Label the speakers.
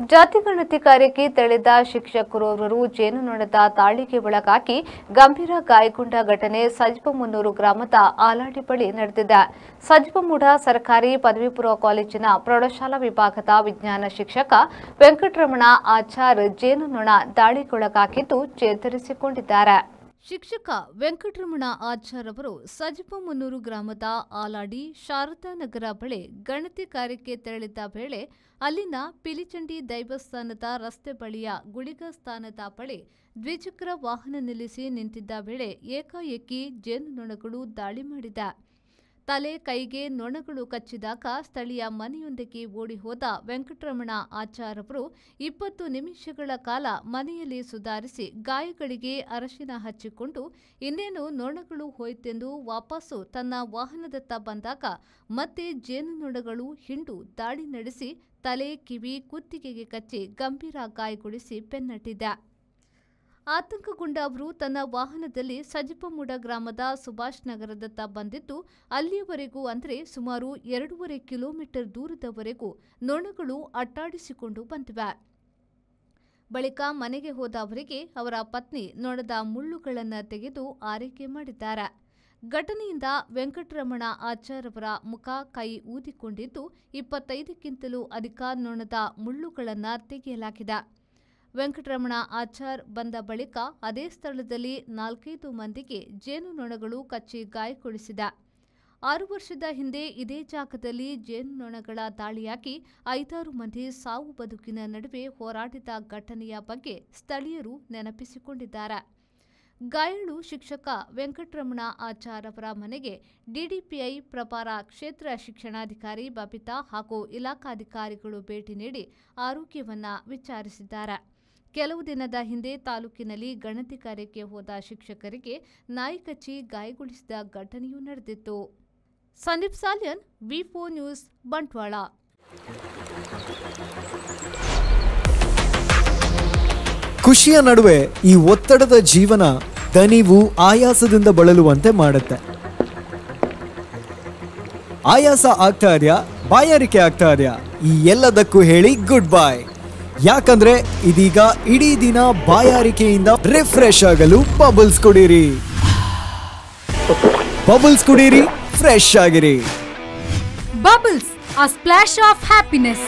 Speaker 1: ಜಾತಿಗಣತಿ ಕಾರ್ಯಕ್ಕೆ ತೆರಳಿದ ಶಿಕ್ಷಕರೋರ್ವರು ಜೇನುನೊಣದ ದಾಳಿಗೆ ಒಳಗಾಗಿ ಗಂಭೀರ ಗಾಯಗೊಂಡ ಘಟನೆ ಸಜಿಪಮುನ್ನೂರು ಗ್ರಾಮದ ಆಲಾಡಿ ಬಳಿ ನಡೆದಿದೆ. ಸಜಿಪಮೂಡ ಸರ್ಕಾರಿ ಪದವಿ ಪೂರ್ವ ಕಾಲೇಜಿನ ಪ್ರೌಢಶಾಲಾ ವಿಭಾಗದ ವಿಜ್ಞಾನ ಶಿಕ್ಷಕ ವೆಂಕಟರಮಣ ಆಚಾರ್ ಜೇನುನೊಣ ದಾಳಿಗೊಳಗಾಗಿದ್ದು ಚೇತರಿಸಿಕೊಂಡಿದ್ದಾರೆ. ಶಿಕ್ಷಕ ವೆಂಕಟರಮಣ ಆಚಾರ್ ಅವರು ಸಜಿಪಮುನ್ನೂರು ಗ್ರಾಮದ ಆಲಾಡಿ ಶಾರದಾ ನಗರ ಬಳಿ ಗಣತಿ ಕಾರ್ಯಕ್ಕೆ ತೆರಳಿದ್ದ ವೇಳೆ ಅಲ್ಲಿನ ಪಿಲಿಚಂಡಿ ದೈವಸ್ಥಾನದ ರಸ್ತೆ ಬಳಿಯ ಗುಳಿಗ ಸ್ಥಾನದ ಬಳಿ ದ್ವಿಚಕ್ರ ವಾಹನ ನಿಲ್ಲಿಸಿ ನಿಂತಿದ್ದ ವೇಳೆ ಏಕಾಏಕಿ ಜೇನುನೊಣಗಳು ದಾಳಿ ಮಾಡಿದೆ. ತಲೆ ಕೈಗೆ ನೊಣಗಳು ಕಚ್ಚಿದಾಗ ಸ್ಥಳೀಯ ಮನೆಯೊಂದಕ್ಕೆ ಓಡಿ ಹೋದ ವೆಂಕಟರಮಣ ಆಚಾರ್ ಅವರು 20 ನಿಮಿಷಗಳ ಕಾಲ ಮನೆಯಲ್ಲಿ ಸುಧಾರಿಸಿ ಗಾಯಗಳಿಗೆ ಅರಶಿನ ಹಚ್ಚಿಕೊಂಡು ಇನ್ನೇನು ನೊಣಗಳು ಹೋಯ್ತೆಂದು ವಾಪಸ್ಸು ತನ್ನ ವಾಹನದತ್ತ ಬಂದಾಗ ಮತ್ತೆ ಜೇನುನೊಣಗಳು ಹಿಂಡು ದಾಳಿ ನಡೆಸಿ ತಲೆ, ಕಿವಿ, ಕುತ್ತಿಗೆಗೆ ಕಚ್ಚಿ ಗಂಭೀರ ಗಾಯಗೊಳಿಸಿ ಬೆನ್ನಟ್ಟಿದೆ. ಆತಂಕಗೊಂಡ ಅವರು ತನ್ನ ವಾಹನದಲ್ಲಿ ಸಜಿಪಮೂಡ ಗ್ರಾಮದ ಸುಭಾಷ್ ನಗರದತ್ತ ಬಂದಿದ್ದು ಅಲ್ಲಿಯವರೆಗೂ ಅಂದರೆ ಸುಮಾರು 2.5 ಕಿಲೋಮೀಟರ್ ದೂರದವರೆಗೂ ನೊಣಗಳು ಅಟ್ಟಾಡಿಸಿಕೊಂಡು ಬಂದಿವೆ. ಬಳಿಕ ಮನೆಗೆ ಹೋದ ಅವರಿಗೆ ಅವರ ಪತ್ನಿ ನೊಣದ ಮುಳ್ಳುಗಳನ್ನು ತೆಗೆದು ಆರೈಕೆ ಮಾಡಿದ್ದಾರೆ. ಘಟನೆಯಿಂದ ವೆಂಕಟರಮಣ ಆಚಾರ್ ಅವರ ಮುಖ, ಕೈ ಊದಿಕೊಂಡಿದ್ದು 25ಕ್ಕಿಂತಲೂ ಅಧಿಕ ನೊಣದ ಮುಳ್ಳುಗಳನ್ನು ತೆಗೆಯಲಾಗಿದೆ. ವೆಂಕಟರಮಣ ಆಚಾರ್ ಬಂದ ಬಳಿಕ ಅದೇ ಸ್ಥಳದಲ್ಲಿ 4-5 ಮಂದಿಗೆ ಜೇನುನೊಣಗಳು ಕಚ್ಚಿ ಗಾಯಗೊಳಿಸಿದೆ. 6 ವರ್ಷದ ಹಿಂದೆ ಇದೇ ಜಾಗದಲ್ಲಿ ಜೇನುನೊಣಗಳ ದಾಳಿಯಾಗಿ 5-6 ಮಂದಿ ಸಾವು ಬದುಕಿನ ನಡುವೆ ಹೋರಾಡಿದ ಘಟನೆಯ ಬಗ್ಗೆ ಸ್ಥಳೀಯರು ನೆನಪಿಸಿಕೊಂಡಿದ್ದಾರೆ. ಗಾಯಾಳು ಶಿಕ್ಷಕ ವೆಂಕಟರಮಣ ಆಚಾರ್ ಅವರ ಮನೆಗೆ ಡಿಡಿಪಿಐ ಪ್ರಭಾರ ಕ್ಷೇತ್ರ ಶಿಕ್ಷಣಾಧಿಕಾರಿ ಬಬಿತಾ ಹಾಗೂ ಇಲಾಖಾಧಿಕಾರಿಗಳು ಭೇಟಿ ನೀಡಿ ಆರೋಗ್ಯವನ್ನ ವಿಚಾರಿಸಿದ್ದಾರೆ. ಕೆಲವು ದಿನದ ಹಿಂದೆ ತಾಲೂಕಿನಲ್ಲಿ ಗಣತಿ ಕಾರ್ಯಕ್ಕೆ ಹೋದ ಶಿಕ್ಷಕರಿಗೆ ನಾಯಿ ಕಚ್ಚಿ ಗಾಯಗೊಳಿಸಿದ ಘಟನೆಯೂ ನಡೆದಿತ್ತು. ಸಂದೀಪ್ ಸಾಲ್ಯನ್, ವಿ4 ನ್ಯೂಸ್, ಬಂಟ್ವಾಳ.
Speaker 2: ಖುಷಿಯ ನಡುವೆ ಈ ಒತ್ತಡದ ಜೀವನ ದಣಿವು, ಆಯಾಸದಿಂದ ಬಳಲುವಂತೆ ಮಾಡುತ್ತೆ. ಆಯಾಸ ಆಗ್ತಾ ಇದೆಯಾ, ಬಾಯಾರಿಕೆ ಆಗ್ತಾ ಇದೆಯಾ? ಈ ಎಲ್ಲದಕ್ಕೂ ಹೇಳಿ ಗುಡ್ ಬೈ. ಯಾಕಂದ್ರೆ ಇದೀಗ ಇಡೀ ದಿನ ಬಾಯಾರಿಕೆಯಿಂದ ರಿಫ್ರೆಶ್ ಆಗಲು ಬಬಲ್ಸ್ ಕುಡೀರಿ. ಬಬಲ್ಸ್ ಕುಡೀರಿ, ಫ್ರೆಶ್ ಆಗಿರಿ.
Speaker 3: Bubbles, a splash of happiness.